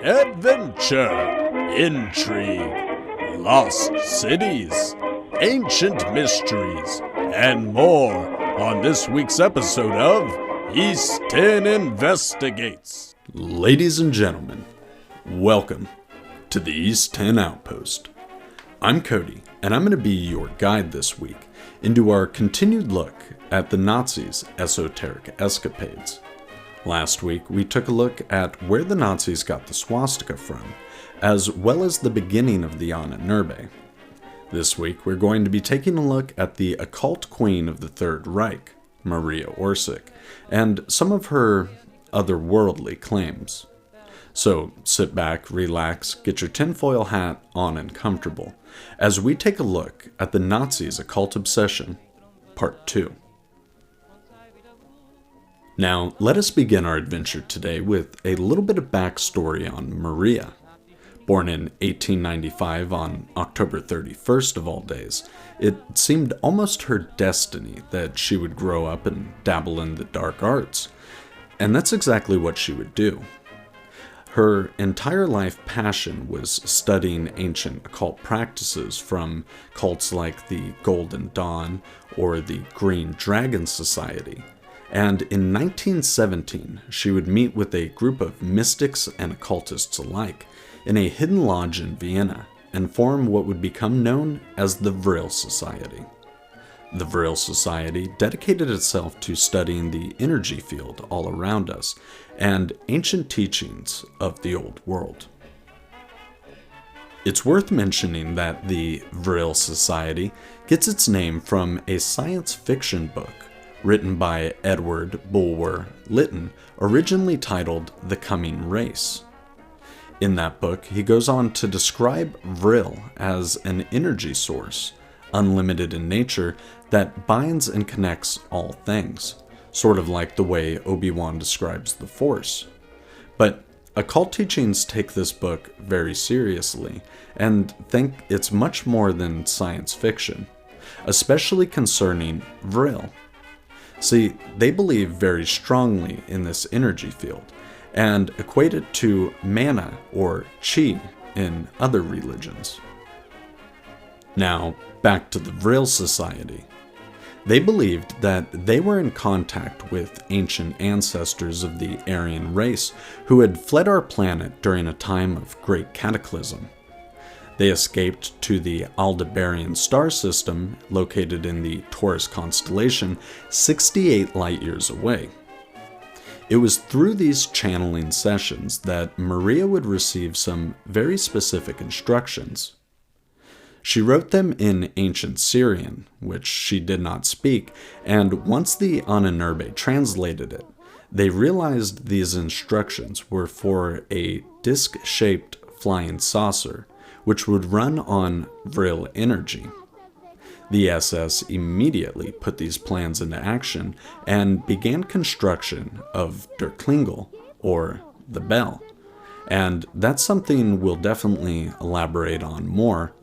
adventure, intrigue, lost cities, ancient mysteries, and more on this week's episode of East10 Investigates. Ladies and gentlemen, welcome to the East10 Outpost. I'm Cody, and I'm going to be your guide this week into our continued look at the Nazis' esoteric escapades. Last week, we took a look at where the Nazis got the swastika from, as well as the beginning of the Ahnenerbe. This week, we're going to be taking a look at the occult queen of the Third Reich, Maria Orsic, and some of her otherworldly claims. So sit back, relax, get your tinfoil hat on and comfortable, as we take a look at the Nazis' occult obsession, Part 2. Now, let us begin our adventure today with a little bit of backstory on Maria. Born in 1895 on October 31st of all days, it seemed almost her destiny that she would grow up and dabble in the dark arts. And that's exactly what she would do. Her entire life passion was studying ancient occult practices from cults like the Golden Dawn or the Green Dragon Society. And in 1917, she would meet with a group of mystics and occultists alike in a hidden lodge in Vienna and form what would become known as the Vril Society. The Vril Society dedicated itself to studying the energy field all around us and ancient teachings of the old world. It's worth mentioning that the Vril Society gets its name from a science fiction book written by Edward Bulwer Lytton, originally titled The Coming Race. In that book, he goes on to describe Vril as an energy source, unlimited in nature, that binds and connects all things, sort of like the way Obi-Wan describes the Force. But occult teachings take this book very seriously and think it's much more than science fiction, especially concerning Vril. See, they believe very strongly in this energy field and equate it to mana or chi in other religions. Now, back to the Vril Society. They believed that they were in contact with ancient ancestors of the Aryan race who had fled our planet during a time of great cataclysm. They escaped to the Aldebaran star system, located in the Taurus constellation, 68 light-years away. It was through these channeling sessions that Maria would receive some very specific instructions. She wrote them in ancient Syrian, which she did not speak, and once the Ahnenerbe translated it, they realized these instructions were for a disc-shaped flying saucer, which would run on Vril energy. The SS immediately put these plans into action and began construction of Der Klingel, or the bell. And that's something we'll definitely elaborate on more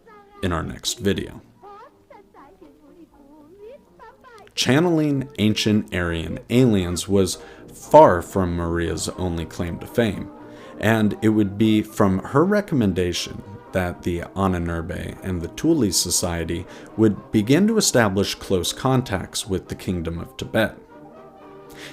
in our next video. Channeling ancient Aryan aliens was far from Maria's only claim to fame, and it would be from her recommendation that the Ahnenerbe and the Thule Society would begin to establish close contacts with the Kingdom of Tibet.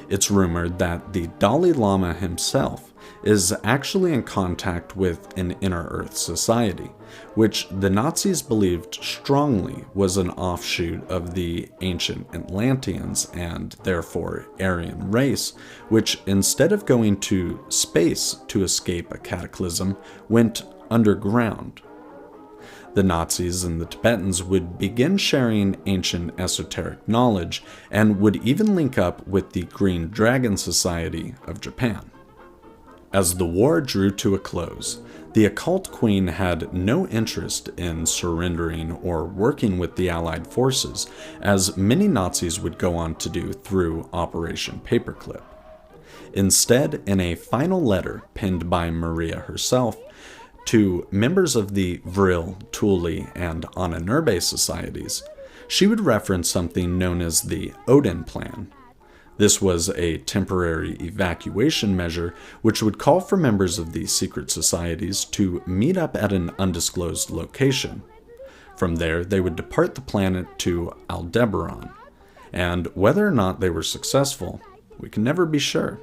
It's rumored that the Dalai Lama himself is actually in contact with an Inner Earth Society, which the Nazis believed strongly was an offshoot of the ancient Atlanteans and therefore Aryan race, which instead of going to space to escape a cataclysm, went underground. The Nazis and the Tibetans would begin sharing ancient esoteric knowledge and would even link up with the Green Dragon Society of Japan. As the war drew to a close, the occult queen had no interest in surrendering or working with the Allied forces, as many Nazis would go on to do through Operation Paperclip. Instead, in a final letter penned by Maria herself, to members of the Vril, Thule, and Ahnenerbe societies, she would reference something known as the Odin Plan. This was a temporary evacuation measure which would call for members of these secret societies to meet up at an undisclosed location. From there, they would depart the planet to Aldebaran, and whether or not they were successful, we can never be sure.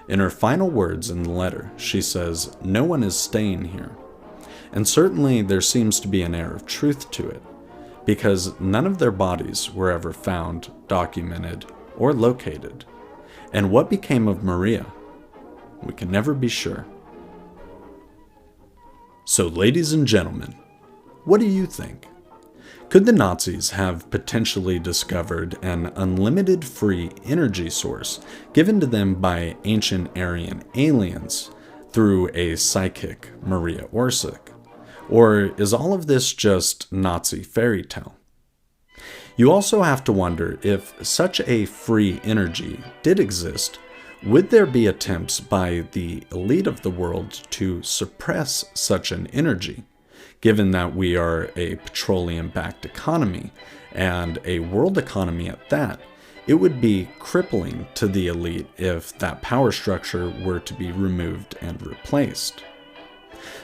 In her final words in the letter, she says, "No one is staying here." And certainly there seems to be an air of truth to it, because none of their bodies were ever found, documented, or located. And what became of Maria? We can never be sure. So, ladies and gentlemen, what do you think? Could the Nazis have potentially discovered an unlimited free energy source given to them by ancient Aryan aliens through a psychic Maria Orsic? Or is all of this just Nazi fairy tale? You also have to wonder, if such a free energy did exist, would there be attempts by the elite of the world to suppress such an energy? Given that we are a petroleum-backed economy, and a world economy at that, it would be crippling to the elite if that power structure were to be removed and replaced.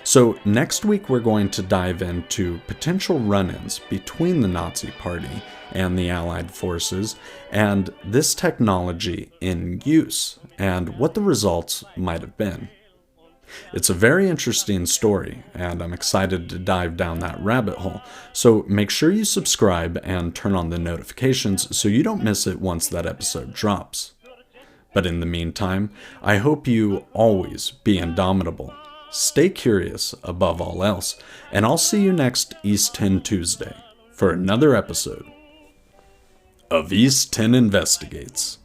So next week we're going to dive into potential run-ins between the Nazi Party and the Allied forces, and this technology in use, and what the results might have been. It's a very interesting story, and I'm excited to dive down that rabbit hole, so make sure you subscribe and turn on the notifications so you don't miss it once that episode drops. But in the meantime, I hope you always be indomitable. Stay curious above all else, and I'll see you next East 10 Tuesday for another episode of East 10 Investigates.